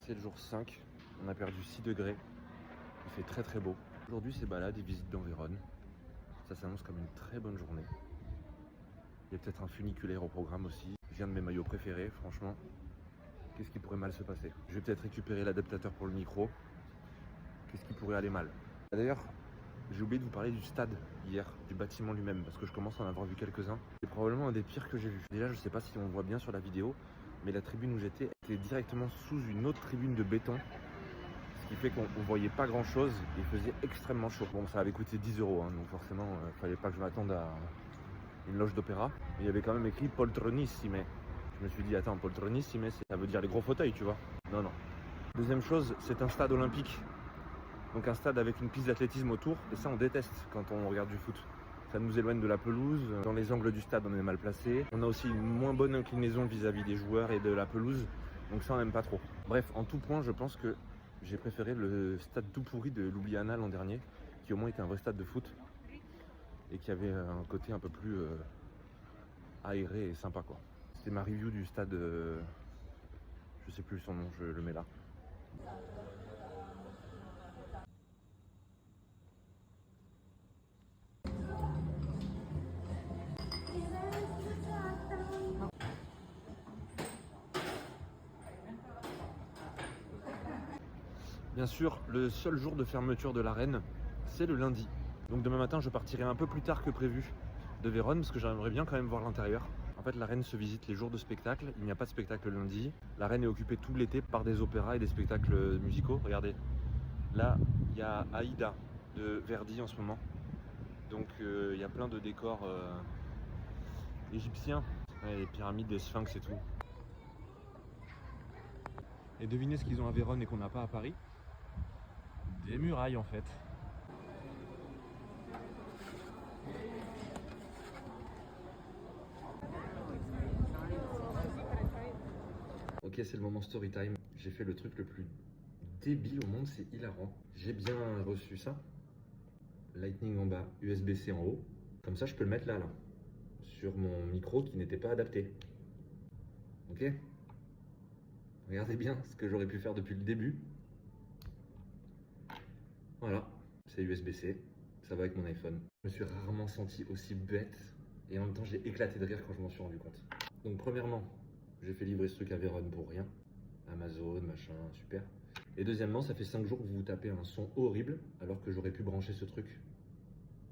C'est le jour 5, on a perdu 6 degrés, il fait très très beau. Aujourd'hui c'est balade et visite dans Vérone, ça s'annonce comme une très bonne journée. Il y a peut-être un funiculaire au programme aussi, je viens de mes maillots préférés, franchement. Qu'est-ce qui pourrait mal se passer? Je vais peut-être récupérer l'adaptateur pour le micro. Qu'est-ce qui pourrait aller mal? D'ailleurs, j'ai oublié de vous parler du stade hier, du bâtiment lui-même, parce que je commence à en avoir vu quelques-uns. C'est probablement un des pires que j'ai vu. Déjà, je sais pas si on voit bien sur la vidéo, mais la tribune où j'étais était directement sous une autre tribune de béton, ce qui fait qu'on voyait pas grand-chose. Il faisait extrêmement chaud. Bon, ça avait coûté 10 €, hein, donc forcément, fallait pas que je m'attende à une loge d'opéra. Mais il y avait quand même écrit Poltronissime. Je me suis dit, attends, Poltronissime, ça veut dire les gros fauteuils, tu vois? Non, non. Deuxième chose, c'est un stade olympique. Donc un stade avec une piste d'athlétisme autour, et ça on déteste quand on regarde du foot. Ça nous éloigne de la pelouse, dans les angles du stade on est mal placé. On a aussi une moins bonne inclinaison vis-à-vis des joueurs et de la pelouse, donc ça on n'aime pas trop. Bref, en tout point, je pense que j'ai préféré le stade tout pourri de Ljubljana l'an dernier, qui au moins était un vrai stade de foot, et qui avait un côté un peu plus aéré et sympa quoi. C'était ma review du stade, je sais plus son nom, je le mets là. Bien sûr, le seul jour de fermeture de l'arène, c'est le lundi. Donc demain matin, je partirai un peu plus tard que prévu de Vérone, parce que j'aimerais bien quand même voir l'intérieur. En fait, l'arène se visite les jours de spectacle. Il n'y a pas de spectacle le lundi. L'arène est occupée tout l'été par des opéras et des spectacles musicaux. Regardez, là, il y a Aïda de Verdi en ce moment. Donc il y a plein de décors égyptiens. Ouais, les pyramides, des sphinx et tout. Et devinez ce qu'ils ont à Vérone et qu'on n'a pas à Paris? Des murailles en fait. Ok, c'est le moment story time. J'ai fait le truc le plus débile au monde, c'est hilarant. J'ai bien reçu ça. Lightning en bas, USB-C en haut. Comme ça, je peux le mettre là, sur mon micro qui n'était pas adapté. Ok? Regardez bien ce que j'aurais pu faire depuis le début. Voilà, c'est USB-C. Ça va avec mon iPhone. Je me suis rarement senti aussi bête. Et en même temps, j'ai éclaté de rire quand je m'en suis rendu compte. Donc premièrement, j'ai fait livrer ce truc à Vérone pour rien. Amazon, machin, super. Et deuxièmement, ça fait 5 jours que vous vous tapez un son horrible, alors que j'aurais pu brancher ce truc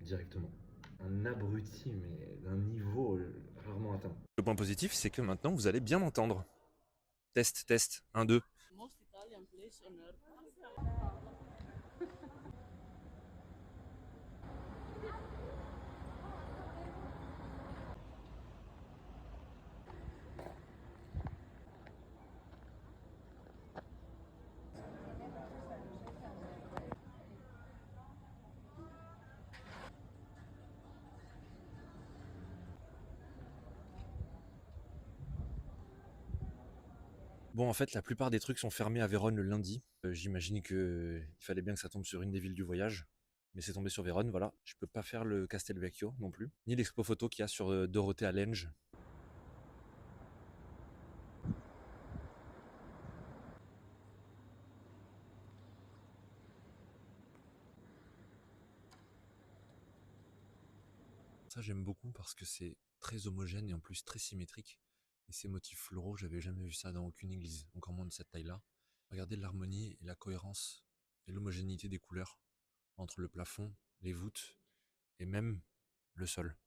directement. Un abruti, mais d'un niveau rarement atteint. Le point positif, c'est que maintenant, vous allez bien m'entendre. Test, test, 1, 2. Most Italian place on earth. Bon, en fait, la plupart des trucs sont fermés à Vérone le lundi. J'imagine qu'il fallait bien que ça tombe sur une des villes du voyage. Mais c'est tombé sur Vérone, voilà. Je peux pas faire le Castelvecchio non plus. Ni l'expo photo qu'il y a sur Dorothée à Lenge. Ça, j'aime beaucoup parce que c'est très homogène et en plus très symétrique. Et ces motifs floraux, j'avais jamais vu ça dans aucune église, encore moins de cette taille-là. Regardez l'harmonie et la cohérence et l'homogénéité des couleurs entre le plafond, les voûtes et même le sol.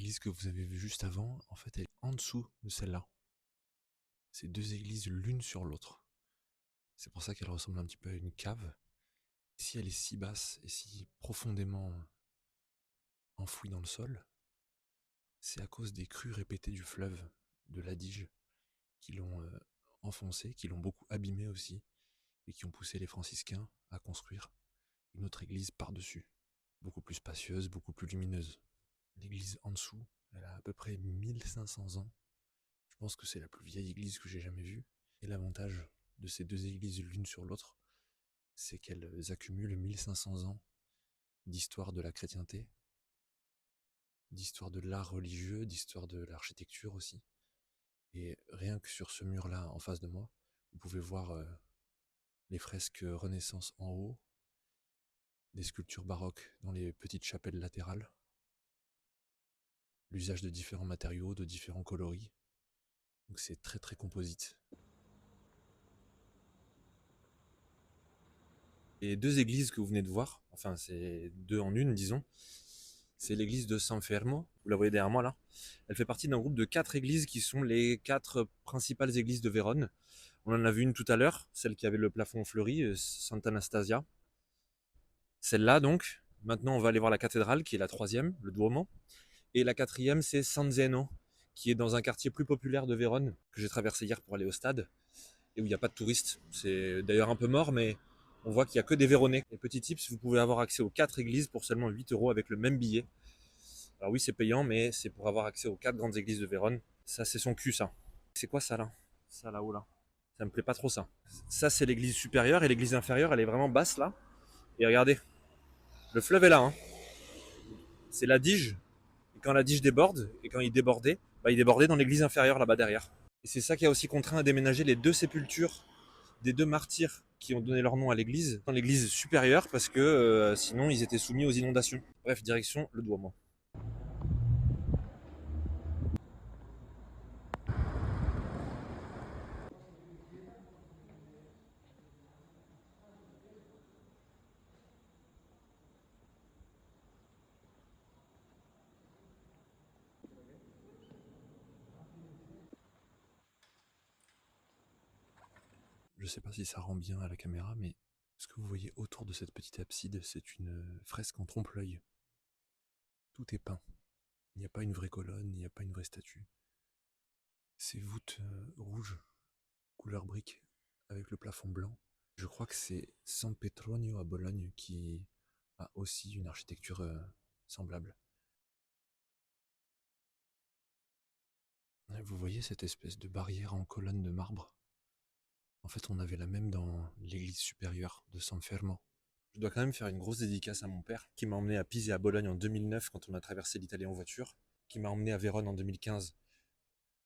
L'église que vous avez vue juste avant, en fait, elle est en dessous de celle-là. C'est deux églises l'une sur l'autre. C'est pour ça qu'elle ressemble un petit peu à une cave. Si elle est si basse et si profondément enfouie dans le sol, c'est à cause des crues répétées du fleuve, de l'Adige, qui l'ont enfoncé, qui l'ont beaucoup abîmé aussi, et qui ont poussé les franciscains à construire une autre église par-dessus, beaucoup plus spacieuse, beaucoup plus lumineuse. L'église en dessous, elle a à peu près 1500 ans. Je pense que c'est la plus vieille église que j'ai jamais vue. Et l'avantage de ces deux églises l'une sur l'autre, c'est qu'elles accumulent 1500 ans d'histoire de la chrétienté, d'histoire de l'art religieux, d'histoire de l'architecture aussi. Et rien que sur ce mur-là, en face de moi, vous pouvez voir les fresques Renaissance en haut, des sculptures baroques dans les petites chapelles latérales, l'usage de différents matériaux, de différents coloris. Donc c'est très très composite. Les deux églises que vous venez de voir, enfin c'est deux en une disons, c'est l'église de San Fermo, vous la voyez derrière moi là. Elle fait partie d'un groupe de 4 églises qui sont les 4 principales églises de Vérone. On en a vu une tout à l'heure, celle qui avait le plafond fleuri, Sant'Anastasia. Celle-là donc, maintenant on va aller voir la cathédrale qui est la 3e, le Duomo. Et la 4e c'est San Zeno, qui est dans un quartier plus populaire de Vérone, que j'ai traversé hier pour aller au stade, et où il n'y a pas de touristes. C'est d'ailleurs un peu mort, mais on voit qu'il n'y a que des Véronais. Et petit tips, vous pouvez avoir accès aux 4 églises pour seulement 8 € avec le même billet. Alors oui, c'est payant, mais c'est pour avoir accès aux 4 grandes églises de Vérone. Ça, c'est son cul, ça. C'est quoi ça, là? Ça, là-haut, là. Ça me plaît pas trop, ça. Ça, c'est l'église supérieure, et l'église inférieure, elle est vraiment basse, là. Et regardez, le fleuve est là, hein. C'est la Dige. Et quand la Dige déborde, et quand il débordait, il débordait dans l'église inférieure, là-bas derrière. Et c'est ça qui a aussi contraint à déménager les 2 sépultures des 2 martyrs qui ont donné leur nom à l'église, dans l'église supérieure, parce que sinon ils étaient soumis aux inondations. Bref, direction le Duomo. Je sais pas si ça rend bien à la caméra, mais ce que vous voyez autour de cette petite abside, c'est une fresque en trompe-l'œil. Tout est peint. Il n'y a pas une vraie colonne, il n'y a pas une vraie statue. Ces voûtes rouges, couleur brique, avec le plafond blanc. Je crois que c'est San Petronio à Bologne qui a aussi une architecture semblable. Vous voyez cette espèce de barrière en colonne de marbre? En fait, on avait la même dans l'église supérieure de San Fermo. Je dois quand même faire une grosse dédicace à mon père, qui m'a emmené à Pise et à Bologne en 2009 quand on a traversé l'Italie en voiture, qui m'a emmené à Vérone en 2015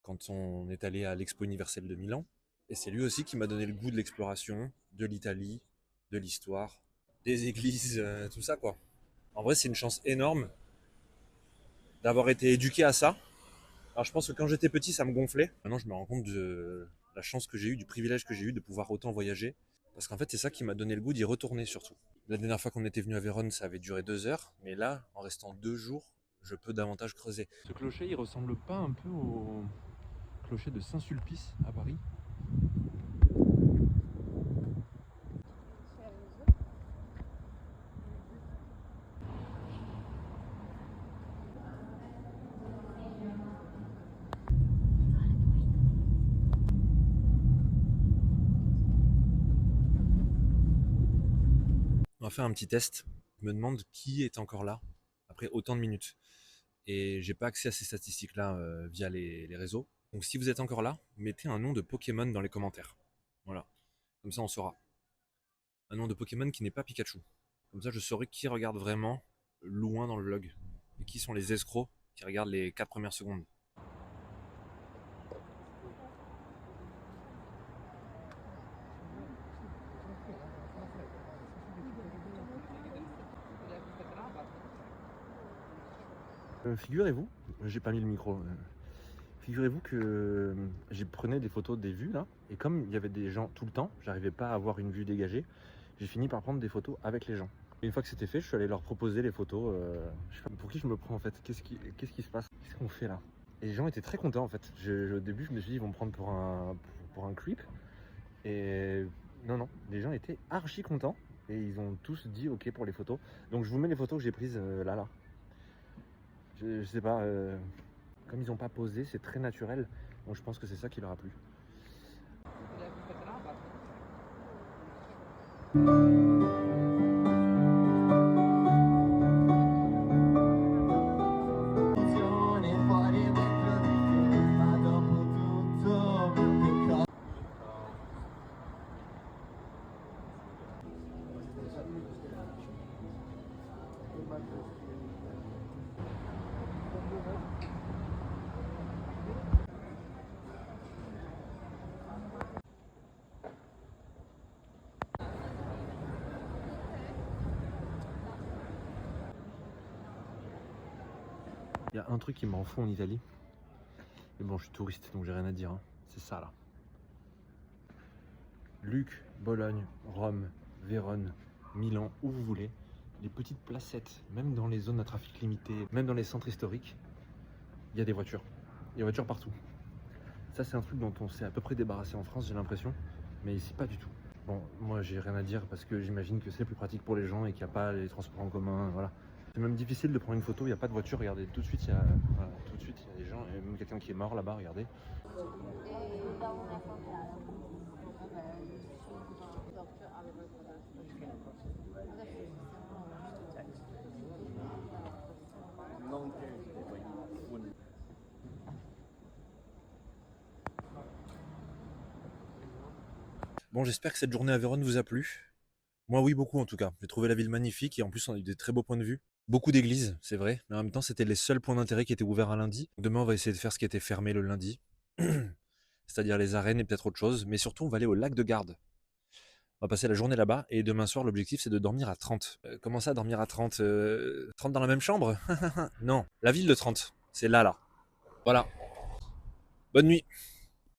quand on est allé à l'Expo universelle de Milan. Et c'est lui aussi qui m'a donné le goût de l'exploration, de l'Italie, de l'histoire, des églises, tout ça quoi. En vrai, c'est une chance énorme d'avoir été éduqué à ça. Alors je pense que quand j'étais petit, ça me gonflait. Maintenant, je me rends compte de la chance que j'ai eue, du privilège que j'ai eu de pouvoir autant voyager. Parce qu'en fait, c'est ça qui m'a donné le goût d'y retourner surtout. La dernière fois qu'on était venu à Vérone, ça avait duré 2 heures. Mais là, en restant 2 jours, je peux davantage creuser. Ce clocher, il ressemble pas un peu au clocher de Saint-Sulpice à Paris? On va faire un petit test. Je me demande qui est encore là après autant de minutes. Et j'ai pas accès à ces statistiques-là via les réseaux. Donc si vous êtes encore là, mettez un nom de Pokémon dans les commentaires. Voilà. Comme ça on saura. Un nom de Pokémon qui n'est pas Pikachu. Comme ça je saurai qui regarde vraiment loin dans le vlog. Et qui sont les escrocs qui regardent les 4 premières secondes. Figurez-vous, j'ai pas mis le micro. Figurez-vous que j'ai prenais des photos des vues là, et comme il y avait des gens tout le temps, j'arrivais pas à avoir une vue dégagée, j'ai fini par prendre des photos avec les gens. Et une fois que c'était fait, je suis allé leur proposer les photos. Je sais pas pour qui je me prends en fait. Qu'est-ce qui se passe? Qu'est-ce qu'on fait là? Et les gens étaient très contents en fait. Au début, je me suis dit, ils vont me prendre pour un creep. Et non, les gens étaient archi contents. Et ils ont tous dit ok pour les photos. Donc je vous mets les photos que j'ai prises là. Je sais pas, comme ils n'ont pas posé, c'est très naturel. Donc je pense que c'est ça qui leur a plu. Il y a un truc qui m'en fout en Italie. Mais bon, je suis touriste, donc j'ai rien à dire. Hein. C'est ça là. Lucques, Bologne, Rome, Vérone, Milan, où vous voulez. Les petites placettes, même dans les zones à trafic limité, même dans les centres historiques, il y a des voitures. Il y a des voitures partout. Ça, c'est un truc dont on s'est à peu près débarrassé en France, j'ai l'impression. Mais ici, pas du tout. Bon, moi, j'ai rien à dire parce que j'imagine que c'est plus pratique pour les gens et qu'il n'y a pas les transports en commun. Voilà. C'est même difficile de prendre une photo, il n'y a pas de voiture. Regardez, tout de suite, il y a des gens, et même quelqu'un qui est mort là-bas, regardez. Bon, j'espère que cette journée à Vérone vous a plu. Moi, oui, beaucoup en tout cas. J'ai trouvé la ville magnifique et en plus, on a eu des très beaux points de vue. Beaucoup d'églises, c'est vrai, mais en même temps, c'était les seuls points d'intérêt qui étaient ouverts un lundi. Demain, on va essayer de faire ce qui était fermé le lundi, c'est-à-dire les arènes et peut-être autre chose. Mais surtout, on va aller au lac de Garde. On va passer la journée là-bas et demain soir, l'objectif, c'est de dormir à 30. Comment ça, dormir à 30 30 dans la même chambre? Non, la ville de 30, c'est là. Voilà. Bonne nuit.